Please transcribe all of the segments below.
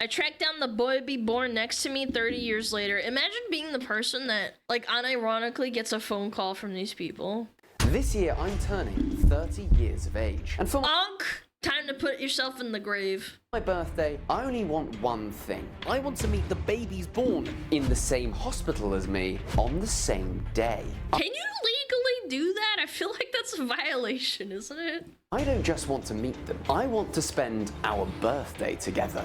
I tracked down the boy be born next to me 30 years later. Imagine being the person that, like, unironically gets a phone call from these people. This year, I'm turning 30 years of age. And for time to put yourself in the grave. my birthday, I only want one thing. I want to meet the babies born in the same hospital as me on the same day. Can you legally do that? I feel like that's a violation, isn't it? I don't just want to meet them. I want to spend our birthday together.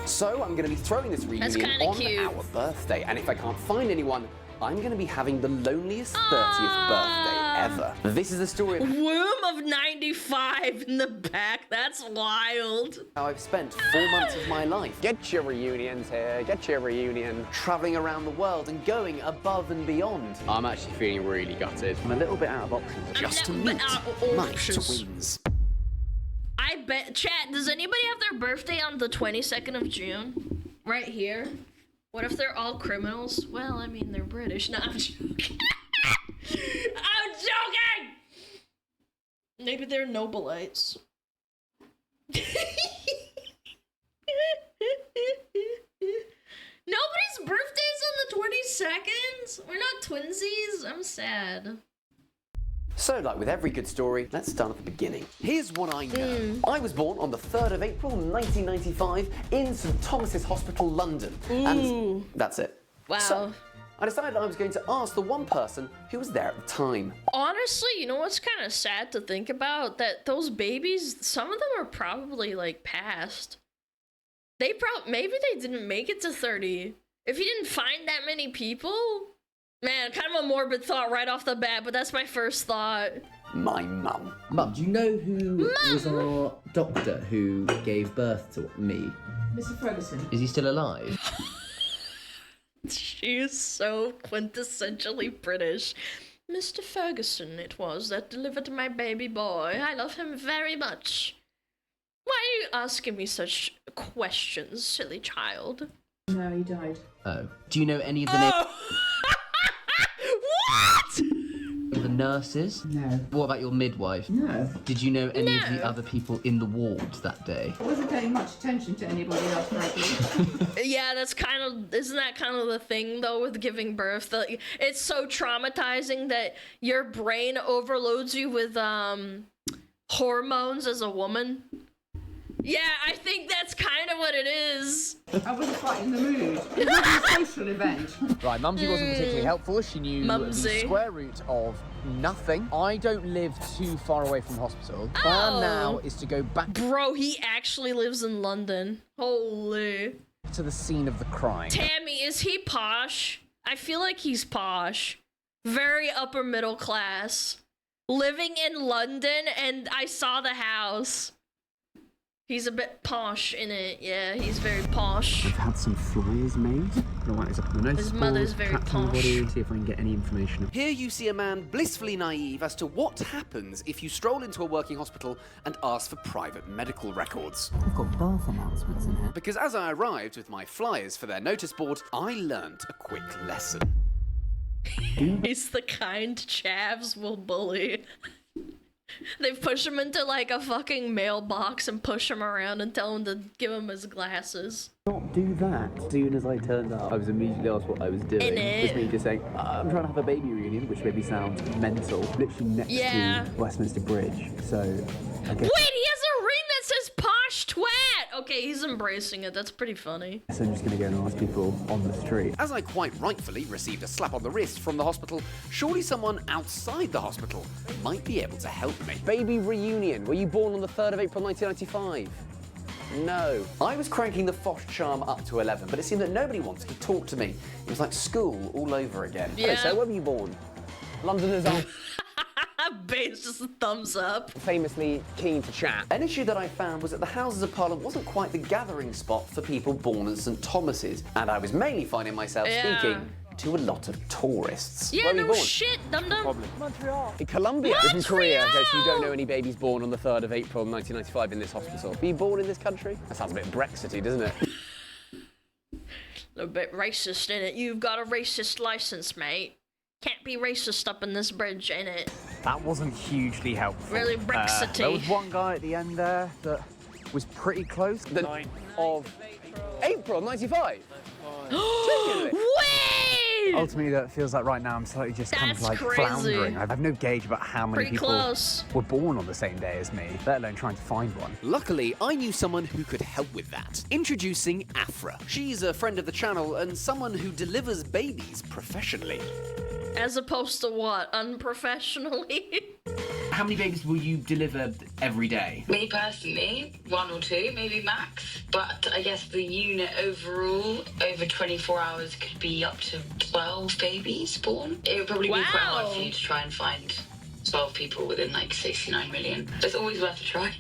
So I'm going to be throwing this reunion on our birthday. And if I can't find anyone, I'm going to be having the loneliest 30th birthday ever. This is the story of Womb of 95 in the back. That's wild. how I've spent 4 months of my life. Get your reunions here, get your reunion. Traveling around the world and going above and beyond. I'm actually feeling really gutted. I'm a little bit out of options. Just to meet my twins. I bet, chat, does anybody have their birthday on the 22nd of June? Right here? What if they're all criminals? Well, I mean, they're British. No, I'm joking. I'm joking! Maybe they're Nobelites. Nobody's birthday's on the 22nd? We're not twinsies? I'm sad. So, like with every good story, let's start at the beginning. Here's what I know. I was born on the 3rd of April 1995 in St Thomas's Hospital, London. And that's it. Wow. So, I decided I was going to ask the one person who was there at the time. Honestly, you know what's kind of sad to think about? That those babies, some of them are probably, like, past. Maybe they didn't make it to 30. If you didn't find that many people... Man, kind of a morbid thought right off the bat, but that's my first thought. My mum. Mum, do you know who was our doctor who gave birth to me? Mr. Ferguson. Is he still alive? She is so quintessentially British. Mr. Ferguson it was that delivered my baby boy. I love him very much. Why are you asking me such questions, silly child? No, he died. Oh. Do you know any of the names What? of the nurses? No. What about your midwife? No. Did you know any of No. the other people in the ward that day? I wasn't paying much attention to anybody else, Maggie. Yeah, isn't that kind of the thing though with giving birth? It's so traumatizing that your brain overloads you with hormones as a woman. Yeah, I think that's kind of what it is. I wasn't quite in the mood. It was a social event. Right, Mumsy wasn't particularly helpful. She knew Mumsy. the square root of nothing. I don't live too far away from the hospital. Plan now is to go back Bro, he actually lives in London. Holy. to the scene of the crime. Tammy, is he posh? I feel like he's posh. Very upper middle class. Living in London, and I saw the house. He's a bit posh in it. Yeah, he's very posh. I've had some flyers made. I'll write this up on the notice His mother's board, very tap on the posh. body, see if I can get any information. Here you see a man blissfully naive as to what happens if you stroll into a working hospital and ask for private medical records. I've got birth announcements in here. Because as I arrived with my flyers for their notice board, I learnt a quick lesson. He's the kind chavs will bully. They push him into like a fucking mailbox and push him around and tell him to give him his glasses. Not do that. As soon as I turned up, I was immediately asked what I was doing. Innit? Just me just saying, I'm trying to have a baby reunion, which made me sound mental. Literally next to Westminster Bridge. So I guess Wait, he has a ring that says posh twat! Okay, he's embracing it. That's pretty funny. I'm just gonna go and ask people on the street. As I quite rightfully received a slap on the wrist from the hospital, surely someone outside the hospital might be able to help me. Baby reunion. Were you born on the 3rd of April 1995? No. I was cranking the Fosh charm up to 11, but it seemed that nobody wanted to talk to me. It was like school all over again. Yeah. Okay, so where were you born? Londoners are Base just a thumbs up. famously keen to chat. An issue that I found was that the Houses of Parliament wasn't quite the gathering spot for people born at St Thomas's, and I was mainly finding myself Yeah. speaking to a lot of tourists. Yeah, Where were you no born? shit, dum-dum. In Colombia. You're from Korea, okay, so you don't know Montreal! any babies born on the 3rd of April 1995 in this hospital. Were you born in this country? That sounds a bit Brexity, doesn't it? A bit racist in it. You've got a racist license, mate. Can't be racist up in this bridge, ain't it? That wasn't hugely helpful. Really Brexity. There was one guy at the end there that was pretty close. The 9th of April, 95. Wait! Ultimately, that feels like right now I'm slightly just kind of That's like crazy. floundering. I have no gauge about how many Pretty people close. were born on the same day as me, let alone trying to find one. Luckily, I knew someone who could help with that. Introducing Afra. She's a friend of the channel and someone who delivers babies professionally. As opposed to what? Unprofessionally? How many babies will you deliver every day? Me personally, 1 or 2, maybe max. But I guess the unit overall, over 24 hours, could be up to 12 babies born. It would probably be quite hard for you to try and find 12 people within like 69 million. It's always worth a try.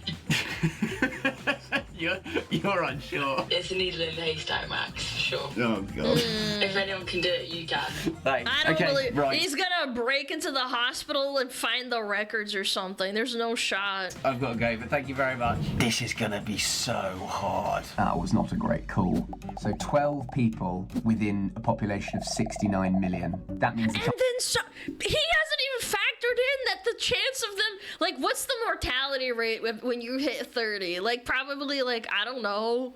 You're unsure. It's a needle in a haystack, Max, for sure. Oh, God. If anyone can do it, you can. Thanks. I don't okay, believe right. he's gonna break into the hospital and find the records or something. There's no shot. I've got to go, but thank you very much. This is gonna be so hard. That was not a great call. So 12 people within a population of 69 million. That means And then he hasn't even factored in that the chance of them, like, what's the mortality rate when you hit 30? Like, probably, like, I don't know,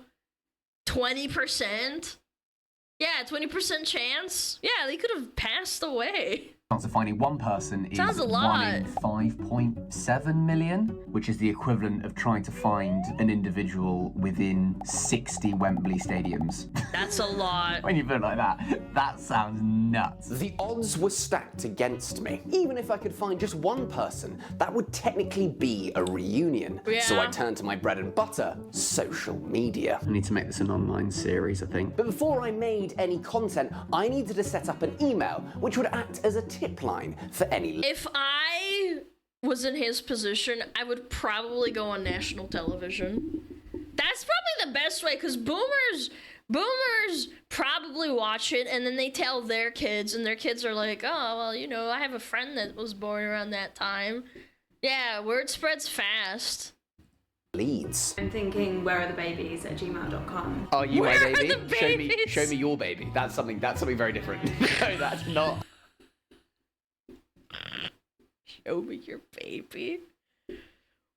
20%? Yeah, 20% chance? Yeah, they could have passed away. chance of finding one person is Sounds a 1 in lot. 5.7 million, which is the equivalent of trying to find an individual within 60 Wembley stadiums. That's a lot. When you put it like that sounds nuts. The odds were stacked against me. Even if I could find just one person, that would technically be a reunion. So I turned to my bread and butter, social media. I need to make this an online series, I think. But before I made any content, I needed to set up an email, which would act as a tip line for any... If I was in his position, I would probably go on national television. That's probably the best way, because boomers probably watch it, and then they tell their kids, and their kids are like, oh, well, you know, I have a friend that was born around that time. Yeah, word spreads fast. leads. I'm thinking, where are the babies at gmail.com. Are you Where my are baby? the Show me your baby. That's something very different. No, that's not. Show me your baby.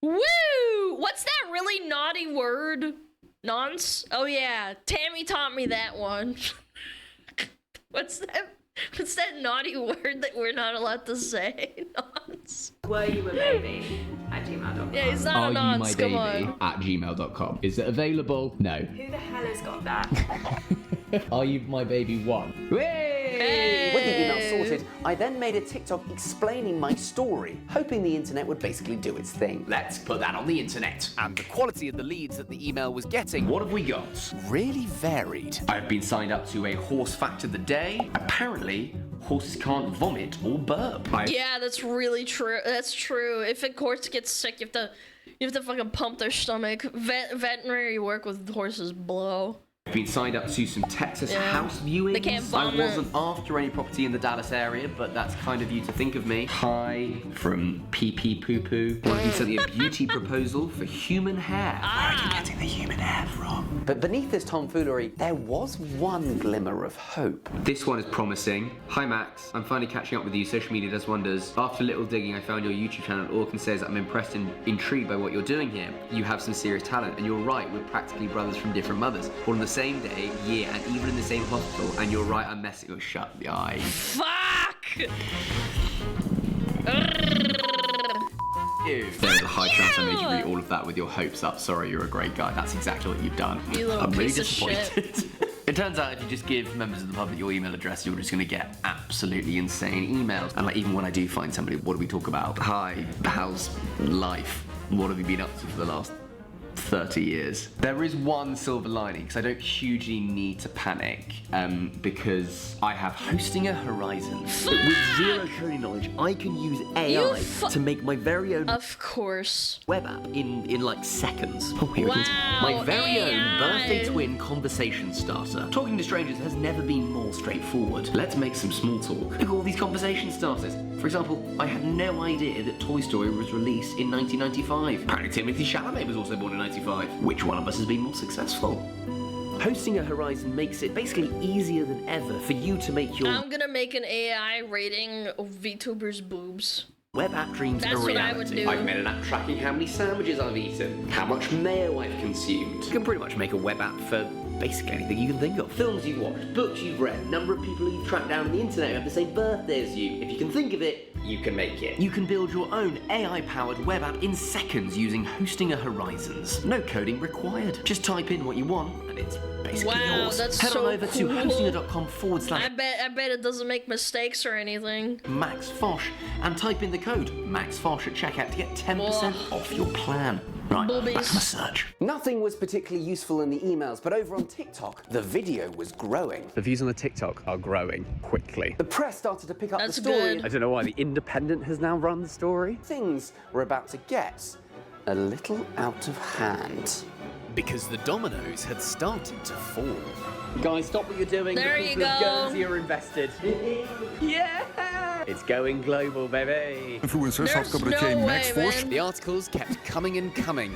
Woo! What's that really naughty word? Nonce? Oh yeah, Tammy taught me that one. What's that naughty word that we're not allowed to say? Nonce. Were you a baby at gmail.com. Yeah, he's not a nonce, come on. at gmail.com. Is it available? No. Who the hell has got that? Are you my baby one? Hey! With the email sorted, I then made a TikTok explaining my story, hoping the internet would basically do its thing. Let's put that on the internet. And the quality of the leads that the email was getting What have we got? really varied. I've been signed up to a horse fact of the day. Apparently, horses can't vomit or burp. Yeah, that's really true. That's true. If a horse gets sick, you have to fucking pump their stomach. Veterinary work with horses blow. I've been signed up to some Texas Yeah. house viewings. They can't vomit. I wasn't after any property in the Dallas area, but that's kind of you to think of me. Hi from Pee Pee Poo Poo. He sent me a beauty proposal for human hair. Where are you getting the human hair from? But beneath this tomfoolery, there was one glimmer of hope. This one is promising. Hi Max, I'm finally catching up with you. Social media does wonders. After a little digging, I found your YouTube channel. All I can say is I'm impressed and intrigued by what you're doing here. You have some serious talent, and you're right, we're practically brothers from different mothers. Born on the same day, year, and even in the same hospital. And you're right, I'm messing. Oh, shut the eye. Fuck! There's a high chance I made you read all of that with your hopes up. Sorry, you're a great guy. That's exactly what you've done. You little I'm really piece of disappointed. It turns out if you just give members of the public your email address, you're just going to get absolutely insane emails. And like even when I do find somebody, what do we talk about? Hi, how's life? What have you been up to for the last 30 years. There is one silver lining, because I don't hugely need to panic, because I have Hosting a Horizon. With zero coding knowledge, I can use AI to make my very own Of course. web app in like seconds. Oh, here it is. Wow, My very own AI. birthday twin conversation starter. Talking to strangers has never been more straightforward. Let's make some small talk. Look at all these conversation starters. For example, I had no idea that Toy Story was released in 1995. Apparently Timothy Chalamet was also born in 95. Which one of us has been more successful? Hosting a Horizon makes it basically easier than ever for you to make your I'm gonna make an AI rating of VTubers' boobs. web app dreams That's a what reality. I would do. I've made an app tracking how many sandwiches I've eaten, how much mayo I've consumed. You can pretty much make a web app for basically anything you can think of. Films you've watched, books you've read, number of people you've tracked down on the internet who have the same birthday as you. If you can think of it, you can make it. You can build your own AI-powered web app in seconds using Hosting a Horizons. No coding required. Just type in what you want and it's basically yours. That's Head so on over cool. to hostinga.com/. I bet it doesn't make mistakes or anything. Max Fosh and type in the code MaxFosh at checkout to get 10% off your plan. Right, back to my search. Nothing was particularly useful in the emails, but over on TikTok, the video was growing. The views on the TikTok are growing quickly. The press started to pick up That's the story. good. I don't know why The Independent has now run the story. Things were about to get a little out of hand. Because the dominoes had started to fall. Guys, stop what you're doing. There the you people of go. Guernsey are invested. Yeah! It's going global, baby. There's no way, man. The articles kept coming and coming.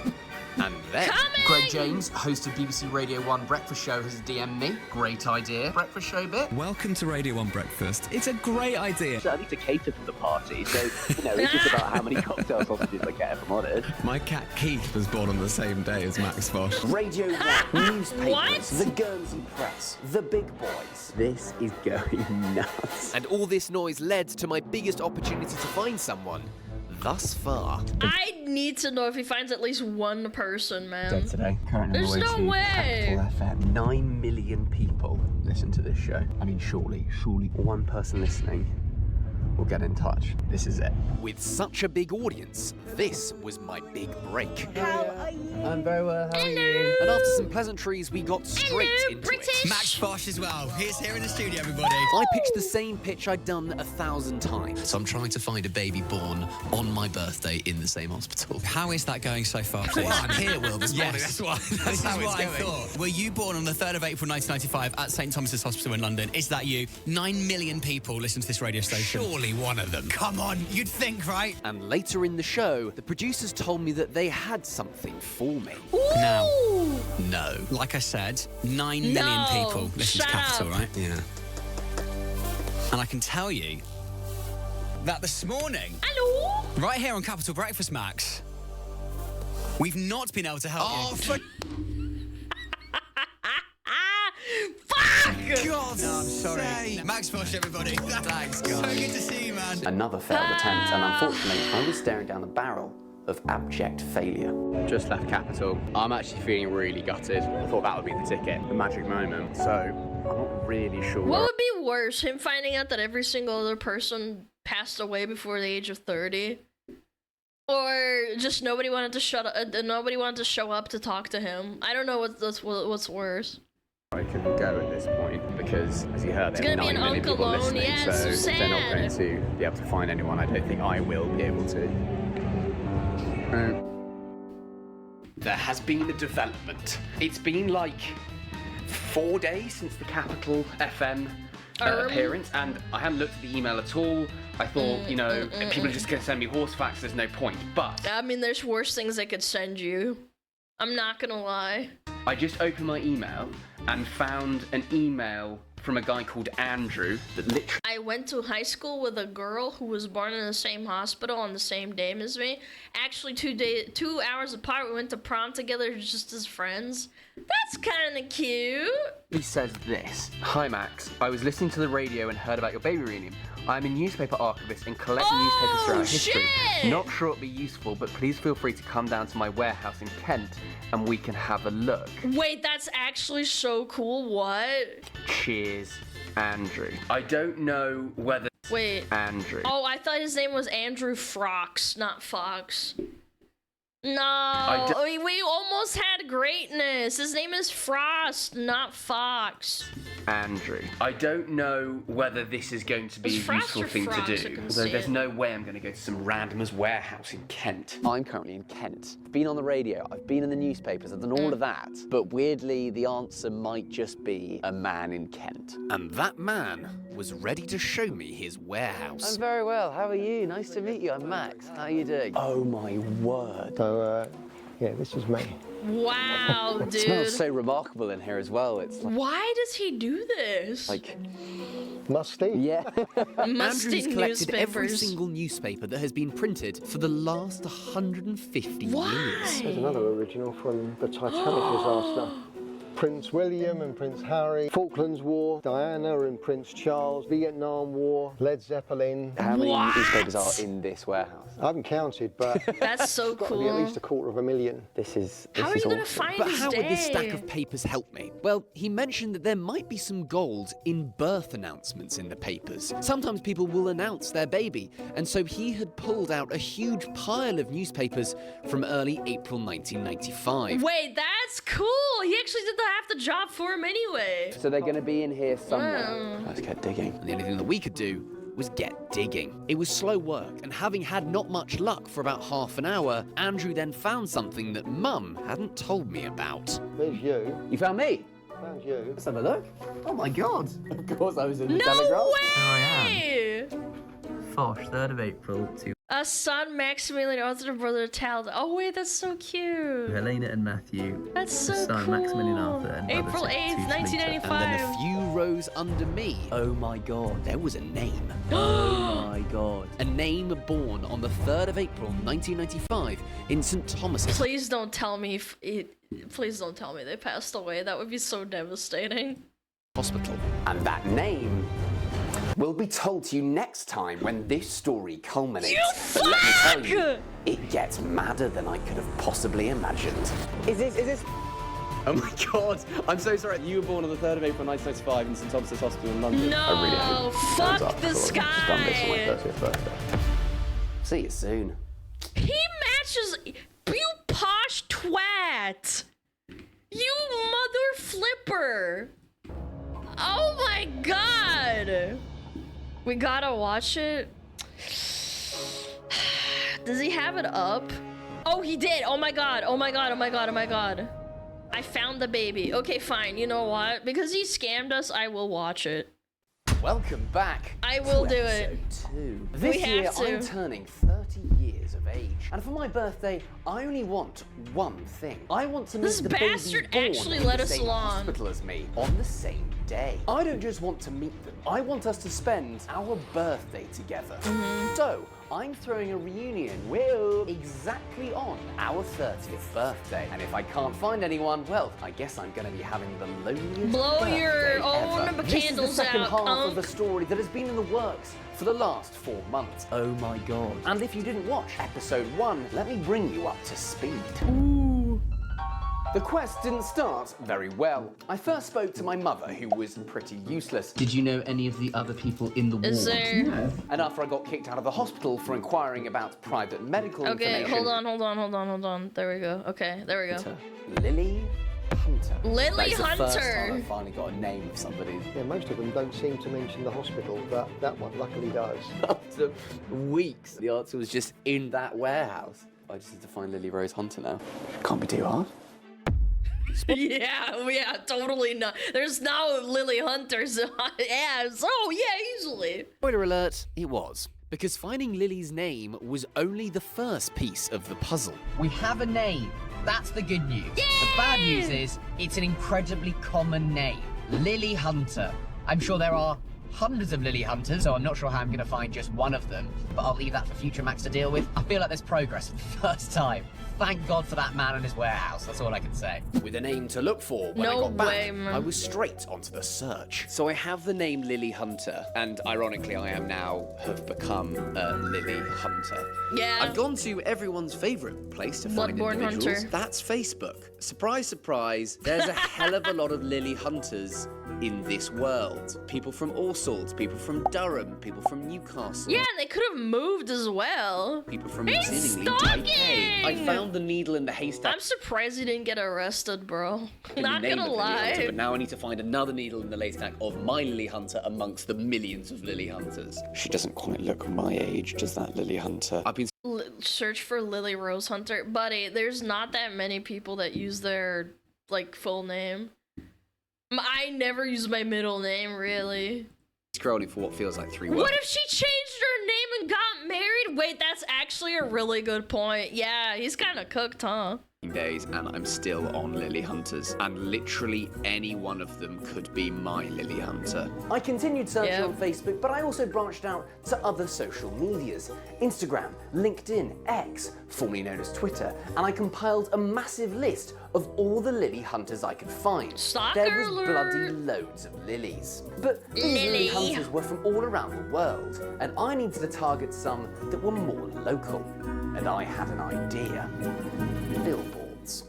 And then Greg James, host of BBC Radio 1 Breakfast Show, has DM'd me. Great idea. Breakfast show bit. Welcome to Radio 1 Breakfast. It's a great idea. So I need to cater for the party, so, it's just about how many cocktail sausages I get, if I'm honest. My cat Keith was born on the same day as Max Fosh. Radio 1, newspapers, What? the Guernsey press, the big boys. This is going nuts. And all this noise led to my biggest opportunity to find someone thus far. I need to know if he finds at least one person, man. Today, currently There's no way. Capital FM. 9 million people listen to this show. I mean, surely one person listening will get in touch. This is it. With such a big audience, this was my big break. I'm very well. How are you? And after some pleasantries, we got straight Hello, into British. it. Max Fosh as well. He's here in the studio, everybody. I pitched the same pitch I'd done 1,000 times. So I'm trying to find a baby born on my birthday in the same hospital. How is that going so far, please? Well, I'm here, Will, this morning. Yes, that's how it's going. I thought. Were you born on the 3rd of April 1995 at St Thomas's Hospital in London? Is that you? 9 million people listen to this radio station. Surely one of them. Come on, you'd think, right? And later in the show, the producers told me that they had something for me. Now, No. like I said, 9 million people listen to Shut Capital, up. right? Yeah. And I can tell you that this morning, Hello? right here on Capital Breakfast, Max, we've not been able to help Oh, you. for Fuck! God, no, I'm sorry. Max Fosh, everybody. Thanks, So guys. good to see you, man. Another failed attempt, and unfortunately, I was staring down the barrel of abject failure. Just left Capital. I'm actually feeling really gutted. I thought that would be the ticket, the magic moment. So, I'm not really sure. What would be worse, him finding out that every single other person passed away before the age of 30? Or just nobody wanted to nobody wanted to show up to talk to him? I don't know what's worse. I can go at this point because, as you heard, It's there are gonna be 9 an million Uncle people Alone. listening, Yeah, it's so if they're not sad. going to be able to find anyone, I don't think I will be able to. There has been a development. It's been like 4 days since the Capital FM appearance, and I hadn't looked at the email at all. I thought, people are just going to send me horse facts, there's no point. But I mean, there's worse things they could send you. I'm not gonna lie. I just opened my email and found an email from a guy called Andrew that literally... I went to high school with a girl who was born in the same hospital on the same day as me. Actually, 2 hours apart, we went to prom together just as friends. That's kind of cute. He says this. Hi Max, I was listening to the radio and heard about your baby reunion. I'm a newspaper archivist and collect newspapers throughout history. Shit! Not sure it'll be useful, but please feel free to come down to my warehouse in Kent and we can have a look. Wait, that's actually so cool. What? Cheers, Andrew. I don't know whether... Wait. Andrew. Oh, I thought his name was Andrew Frox, not Fox. No, we almost had greatness. His name is Frost, not Fox. Andrew. I don't know whether this is going to be a useful thing to do. Although there's no way I'm going to go to some randomer's warehouse in Kent. I'm currently in Kent. I've been on the radio, I've been in the newspapers, I've done all of that. But weirdly, the answer might just be a man in Kent. And that man was ready to show me his warehouse. I'm very well. How are you? Nice to meet you. I'm Max. How are you doing? Oh my word. Yeah, this is me. Wow, dude. It smells so remarkable in here as well. It's like, why does he do this? like musty. Yeah. Andrew's collected every single newspaper that has been printed for the last 150 years. There's another original from the Titanic disaster. Prince William and Prince Harry, Falklands War, Diana and Prince Charles, Vietnam War, Led Zeppelin. How many newspapers are in this warehouse? I haven't counted, but that's so it's got cool. to be at least 250,000. This is How are you gonna find But his how would this day? stack of papers help me? Well, he mentioned that there might be some gold in birth announcements in the papers. Sometimes people will announce their baby, and so he had pulled out a huge pile of newspapers from early April 1995. Wait, that's cool. He actually did half the job for him anyway. So they're going to be in here somewhere. Wow. Let's get digging. And the only thing that we could do was get digging. It was slow work, and having had not much luck for about half an hour, Andrew then found something that Mum hadn't told me about. There's you. You found me? Found you. Let's have a look. Oh my god. Of course I was in the No Telegraph. way! Fosh, 3rd of April to A son, Maximilian, Arthur, brother, Tal. Oh wait, that's so cute. Helena and Matthew. That's so the son, cool. Maximilian Arthur, and brother April 8th, 62 And then a 1995. few rows under me, Oh my god. there was a name. Oh my god. A name born on the 3rd of April 1995 in St. Thomas's. Please don't tell me please don't tell me they passed away. That would be so devastating. Hospital. And that name will be told to you next time when this story culminates. But let me tell you, it gets madder than I could have possibly imagined. Is this? Oh my god. I'm so sorry. You were born on the 3rd of April 1995 in St. Thomas's Hospital in London. No, I really hope it turns fuck up this because I've just done this on my guy. 30th birthday. See you soon. He matches you posh twat. You mother flipper. Oh my god. We gotta watch it. Does he have it up? Oh, he did. Oh my god. Oh my god. Oh my god. Oh my god. I found the baby. Okay, fine. You know what? Because he scammed us, I will watch it. Welcome back. I will to do it. episode 2. This We year have to. I'm turning 30 years of age. And for my birthday, I only want one thing. I want to meet This the bastard baby born actually in let the us same along. hospital as me on the same day. I don't just want to meet them. I want us to spend our birthday together. So, I'm throwing a reunion exactly on our 30th birthday. And if I can't find anyone, well, I guess I'm going to be having the loneliest Blow birthday your own ever. This is the candles second out, half punk. of a story that has been in the works for the last 4 months. Oh my god. And if you didn't watch episode 1, let me bring you up to speed. The quest didn't start very well. I first spoke to my mother, who was pretty useless. Did you know any of the other people in the ward? Is there... And after I got kicked out of the hospital for inquiring about private medical Okay, information... hold on. There we go. Okay, there we go. Lily Hunter. Lily That is the first time Hunter. I finally got a name of somebody. Yeah, most of them don't seem to mention the hospital, but that one luckily does. After weeks, the answer was just in that warehouse. I just need to find Lily Rose Hunter now. Can't be too hard. yeah, totally not. There's now Lily Hunters. Easily. Spoiler alert, it was. Because finding Lily's name was only the first piece of the puzzle. We have a name. That's the good news. The bad news is it's an incredibly common name. Lily Hunter. I'm sure there are hundreds of Lily Hunters, so I'm not sure how I'm going to find just one of them, but I'll leave that for future Max to deal with. I feel like there's progress for the first time. Thank God for that man and his warehouse, that's all I can say. With a name to look for when I No got back, way, man. I was straight onto the search. So I have the name Lily Hunter, and ironically I have become Lily Hunter. Yeah. I've gone to everyone's favourite place to find Bloodborne individuals. Hunter. That's Facebook. Surprise, surprise, there's a hell of a lot of Lily Hunters in this world. People from all sorts, people from Durham, people from Newcastle. Yeah, and they could have moved as well. People from He's seemingly stalking! Taipei. I found the needle in the haystack. I'm surprised he didn't get arrested, bro. in Not the name gonna of Lily Hunter, lie. but now I need to find another needle in the haystack of my Lily Hunter amongst the millions of Lily Hunters. She doesn't quite look my age, does that Lily Hunter? I've been Search for Lily Rose Hunter. Buddy, there's not that many people that use their, like, full name. I never use my middle name, really. scrolling for what feels like 3 weeks. What if she changed her name even got married? Wait, that's actually a really good point. Yeah, he's kind of cooked, huh? Days and I'm still on Lily Hunters, and literally any one of them could be my Lily Hunter. I continued searching on Facebook, but I also branched out to other social medias. Instagram, LinkedIn, X, formerly known as Twitter, and I compiled a massive list of all the Lily Hunters I could find. Stalker there was alert. bloody loads of lilies. But these Lily Hunters were from all around the world, and I needed to target some that were more local. And I had an idea. Billboards.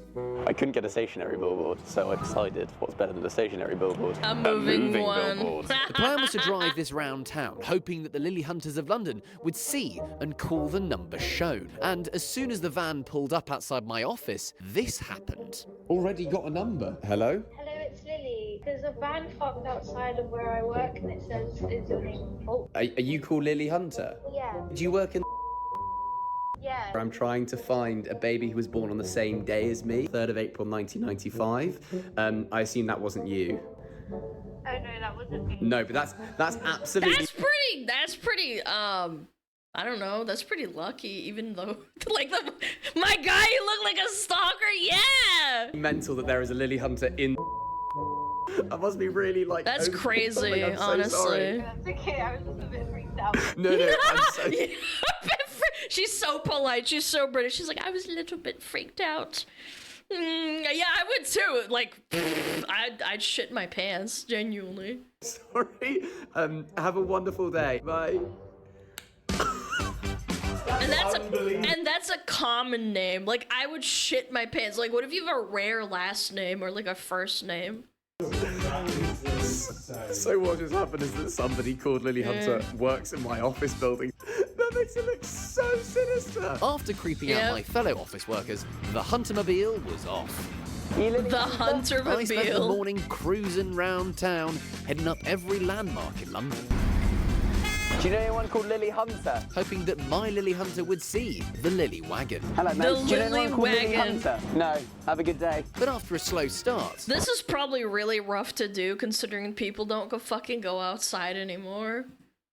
I couldn't get a stationary billboard, so I decided what's better than a stationary billboard? A moving one. billboard. The plan was to drive this round town, hoping that the Lily Hunters of London would see and call the number shown. And as soon as the van pulled up outside my office, this happened. Already got a number. Hello? Hello, it's Lily. There's a van parked outside of where I work and it says, is your name Paul? Are you called Lily Hunter? Yeah. Do you work in... Yeah. I'm trying to find a baby who was born on the same day as me, 3rd of April 1995. I assume that wasn't you. Oh no, that wasn't me. No, but that's absolutely... That's pretty, I don't know, that's pretty lucky, even though, like, my guy, you look like a stalker, yeah! mental that there is a Lily Hunter in... I must be really, like... That's crazy, I'm so honestly. sorry. That's okay, I was just a bit freaked out. No, I'm so... She's so polite, she's so British, she's like, I was a little bit freaked out. Yeah, I would too, like, I'd shit my pants, genuinely. Sorry, have a wonderful day, bye. And that's a common name. Like, I would shit my pants. Like, what if you have a rare last name or like a first name? So what just happened is that somebody called Lily Hunter works in my office building. That makes it look so sinister. After creeping out my fellow office workers, the Huntermobile was off. The I spent the Huntermobile. morning cruising round town, heading up every landmark in London. Do you know anyone called Lily Hunter? Hoping that my Lily Hunter would see the Lily Wagon. Hello, mate. The Do you know Lily anyone called Lily Wagon. Hunter? No. Have a good day. But after a slow start, This is probably really rough to do considering people don't go outside anymore.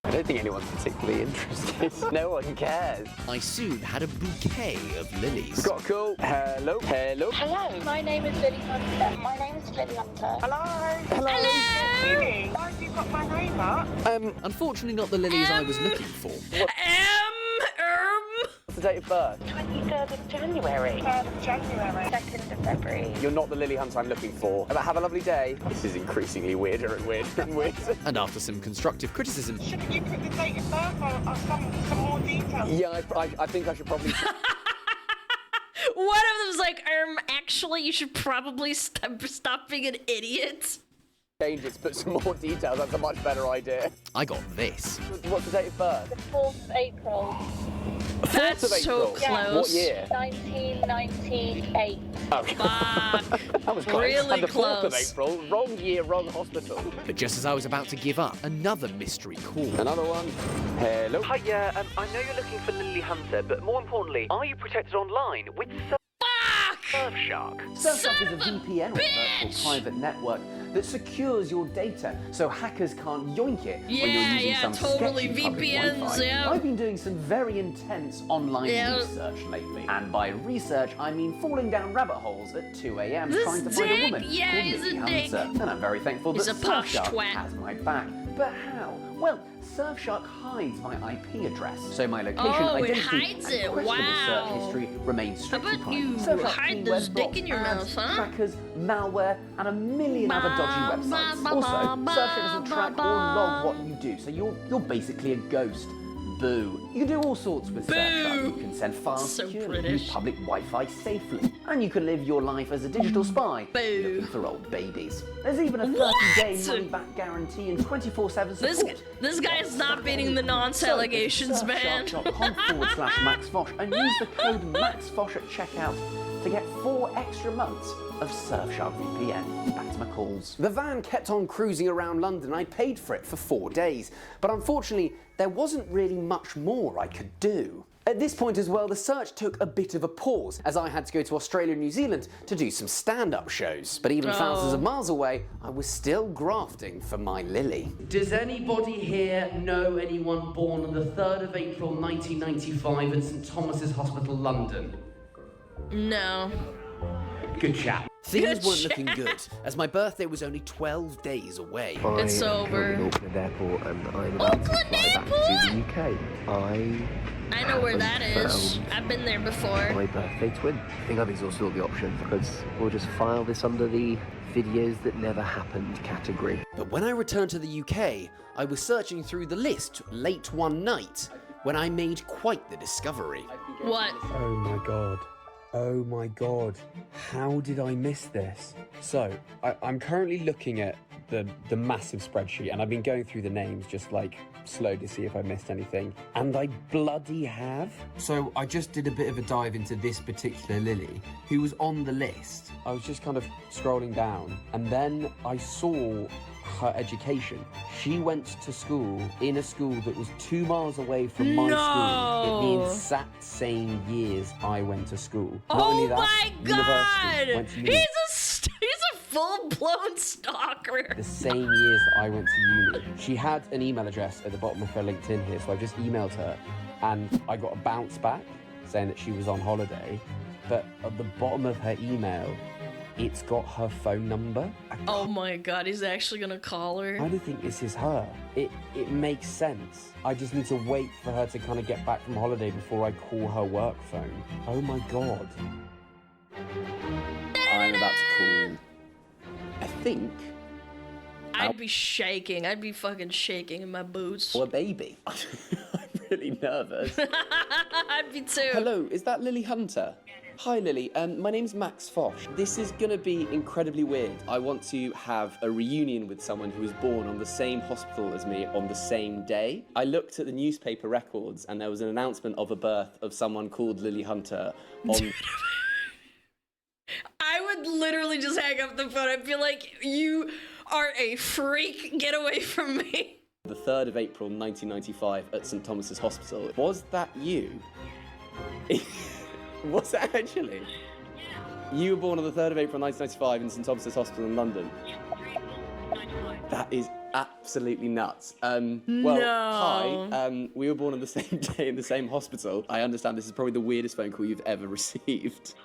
I don't think anyone's particularly interested. No one cares. I soon had a bouquet of lilies. Got a call. Hello. Hello, my name is Lily Hunter. My name is Lily Hunter. Hello! Lily, why have you got my name up? Unfortunately not the lilies I was looking for. What's the date of birth? 23rd of January. 3rd of January. 2nd of February. You're not the Lily Hunter I'm looking for. Have a lovely day. This is increasingly weirder and weirder and weirder. And after some constructive criticism, Shouldn't you put the date of birth or some more details? Yeah, I think I should probably... One of them's like, actually, you should probably stop being an idiot. change it to put some more details. That's a much better idea. I got this. What's the date of birth? The 4th of April. 4th of so April? close. What year? 1998. Oh, that was close. Really and the 4th of close. April. Wrong year, wrong hospital. But just as I was about to give up, another mystery call. Another one. Hello. Hi, yeah, I know you're looking for Lily Hunter, but more importantly, are you protected online with Surfshark? Surfshark is a VPN, or virtual private network, that secures your data so hackers can't yoink it when you're using some totally. sketchy public VPNs, Wi-Fi. yeah. I've been doing some very intense online research lately. And by research, I mean falling down rabbit holes at 2 a.m. This trying to find a dick? woman Yeah, called he's Lily a dick. Hunter. And I'm very thankful He's that a posh Surfshark twat. has my back. But how? Well, Surfshark hides my IP address, so my location, Oh, it identity, hides and it. questionable Wow. search history remains strictly about private. you Surfshark hide clean this web dick bots, in your ads, mouth, huh? trackers, malware, and a million other dodgy websites. Also, Surfshark doesn't track or log what you do, so you're basically a ghost. Boo. You can do all sorts with Surfshark. You can send files So securely, British. use public Wi-Fi safely, and you can live your life as a digital spy looking for old babies. There's even a 30-day money-back guarantee and 24/7 support. This guy is not beating the nonce allegations, man. Surfshark.com/MaxFosh and use the code MaxFosh at checkout to get 4 extra months of Surfshark VPN. Back to my calls. The van kept on cruising around London. I paid for it for 4 days, but unfortunately, there wasn't really much more I could do. At this point as well, the search took a bit of a pause, as I had to go to Australia and New Zealand to do some stand-up shows. But even thousands of miles away, I was still grafting for my Lily. Does anybody here know anyone born on the 3rd of April 1995 at St Thomas's Hospital, London? No. Good chat. Things weren't looking good, as my birthday was only 12 days away. It's over. I'm in Auckland Airport and I'm about to fly back to the UK. I know where that is. I've been there before. My birthday twin. I think I've exhausted all the options because we'll just file this under the videos that never happened category. But when I returned to the UK, I was searching through the list late one night when I made quite the discovery. What? Oh my god. Oh my god. How did I miss this? So, I'm currently looking at the massive spreadsheet, and I've been going through the names just like slow to see if I missed anything, and I bloody have. So I just did a bit of a dive into this particular Lily, who was on the list. I was just kind of scrolling down, and then I saw her education. She went to school in a school that was 2 miles away from my school in the exact same years I went to school. Not only that, my university, went to uni. He's a full-blown stalker. The same years that I went to uni. She had an email address at the bottom of her LinkedIn here, so I just emailed her, and I got a bounce back saying that she was on holiday, but at the bottom of her email, it's got her phone number. Oh my god, he's actually gonna call her. I don't think this is her. It makes sense. I just need to wait for her to kind of get back from holiday before I call her work phone. Oh my god. I'm about to call, I think, I'd be shaking. I'd be fucking shaking in my boots. a baby. I'm really nervous. I'd be too. Hello, is that Lily Hunter? Hi Lily, my name's Max Fosh. This is gonna be incredibly weird. I want to have a reunion with someone who was born on the same hospital as me on the same day. I looked at the newspaper records and there was an announcement of a birth of someone called Lily Hunter on... I would literally just hang up the phone. I'd be like, you are a freak. Get away from me. The 3rd of April 1995 at St Thomas's Hospital. Was that you? Was it actually? You were born on the 3rd of April 1995 in St Thomas's Hospital in London. That is absolutely nuts. Well, hi. We were born on the same day in the same hospital. I understand this is probably the weirdest phone call you've ever received.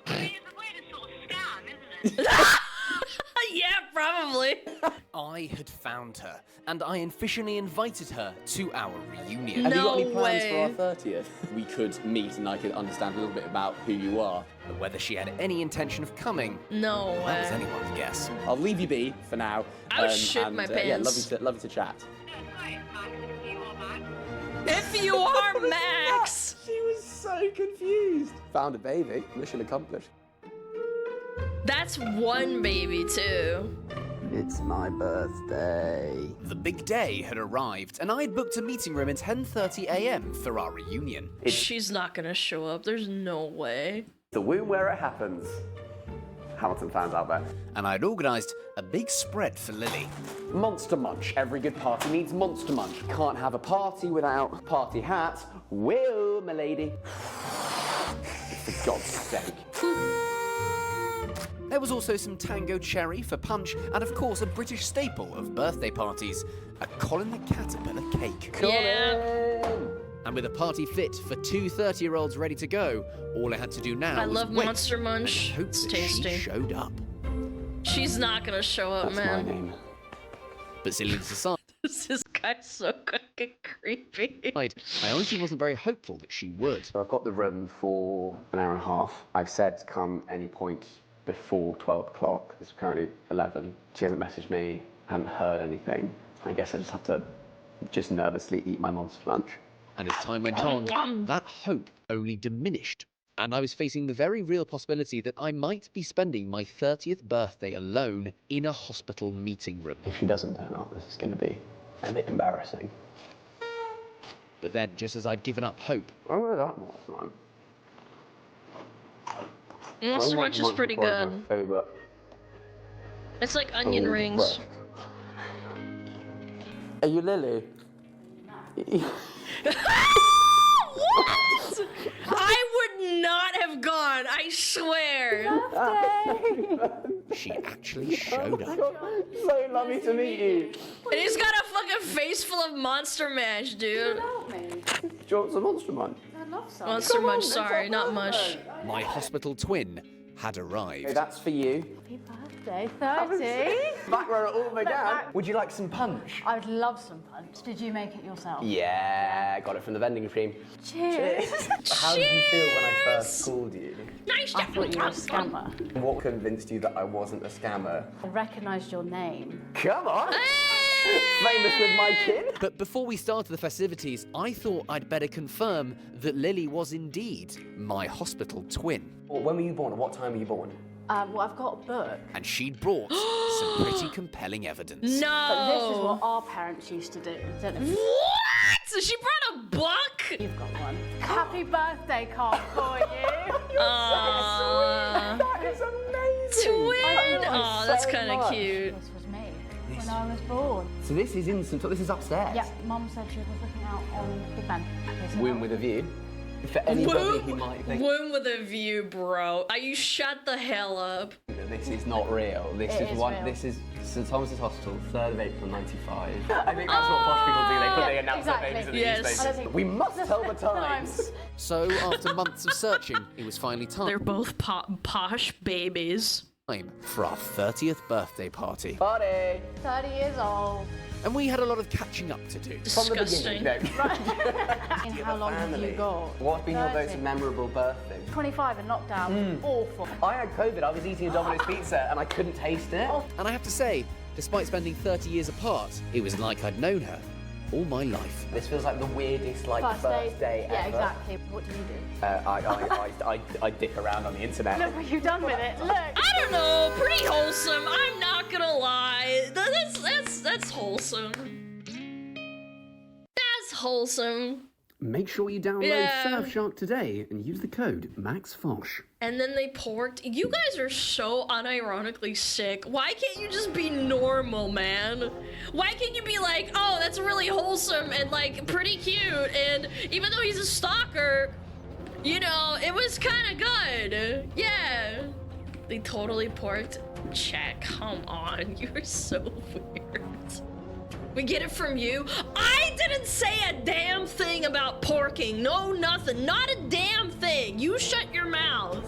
Yeah, probably. I had found her, and I officially invited her to our reunion. Have you got any plans for our 30th? We could meet and I could understand a little bit about who you are. But whether she had any intention of coming, no way. That was anyone's guess. I'll leave you be for now. I would shit my pants. Yeah, lovely to chat. If you are Max! She was so confused. Found a baby. Mission accomplished. That's one baby, too. It's my birthday. The big day had arrived, and I had booked a meeting room at 10:30 a.m. for our reunion. She's not gonna show up. There's no way. The womb where it happens. Hamilton fans out there. And I'd organised a big spread for Lily. Monster Munch. Every good party needs Monster Munch. Can't have a party without a party hat. Will, milady. For God's sake. There was also some tango cherry for punch, and of course a British staple of birthday parties, a Colin the Caterpillar cake. Yeah. And with a party fit for two 30-year-olds ready to go, all I had to do now was love wait Monster Munch. and hope It's that tasty. she showed up. She's not gonna show up, That's man. my name. But silly aside, This guy's so fucking creepy. I honestly wasn't very hopeful that she would. So I've got the room for an hour and a half. I've said come any point before 12 o'clock. It's currently 11. She hasn't messaged me, haven't heard anything. I guess I just have to just nervously eat my monster lunch. And as time went on, that hope only diminished. And I was facing the very real possibility that I might be spending my 30th birthday alone in a hospital meeting room. If she doesn't turn up, this is going to be a bit embarrassing. But then, just as I'd given up hope... Oh, that was Monster Munch is pretty good. It's like onion rings. Are you Lily? What? I would not have gone, I swear. She actually showed up. So lovely to meet you. And he's got a fucking face full of Monster Mash, dude. Do you want some Monster Munch? I'd love some. Monster Munch, sorry, not mush. My hospital twin had arrived. Okay, that's for you. Happy birthday, 30. Back where it all began. Would you like some punch? I would love some punch. Did you make it yourself? Yeah, got it from the vending machine. Cheers. How did you feel when I first called you? Nice. I thought you were a scammer. What convinced you that I wasn't a scammer? I recognised your name. Come on! Famous with my kin? But before we started the festivities, I thought I'd better confirm that Lily was indeed my hospital twin. When were you born? At what time were you born? Well, I've got a book. And she'd brought some pretty compelling evidence. No. But this is what our parents used to do. Don't know. What? So she brought a book? You've got one. Happy birthday card for you. That is amazing. Twin. Oh, that's kind of cute. This was me when I was born. So this is instant. This is upstairs. Yeah, Mum said she was looking out on Big Ben. Womb with a view. For anybody who might think Womb with a view, bro. You shut the hell up. this is not real. This is one. Real. This is St Thomas's Hospital, 3rd of April '95. I think that's what posh people do. They announce their babies in the newspapers. We must tell the times. So after months of searching, it was finally time. They're both posh babies. For our 30th birthday party. Party! 30 years old. And we had a lot of catching up to do. Disgusting. And how long have you got? What's been your 30. most memorable birthday? 25 in lockdown. Awful. I had COVID. I was eating a Domino's pizza and I couldn't taste it. And I have to say, despite spending 30 years apart, it was like I'd known her all my life. This feels like the weirdest birthday ever. Yeah, exactly. What do you do? I dick around on the internet. Look what you've done with it. Look. I don't know. Pretty wholesome. I'm not gonna lie. That's wholesome. That's wholesome. Make sure you download Yeah. Surfshark today and use the code MAXFOSH. And then they porked. You guys are so unironically sick. Why can't you just be normal, man? Why can't you be like, oh, that's really wholesome and like pretty cute, and even though he's a stalker, you know, it was kind of good. Yeah. They totally porked. Chat, come on. You're so weird. We get it from you? I didn't say a damn thing about porking. No, nothing. Not a damn thing. You shut your mouth.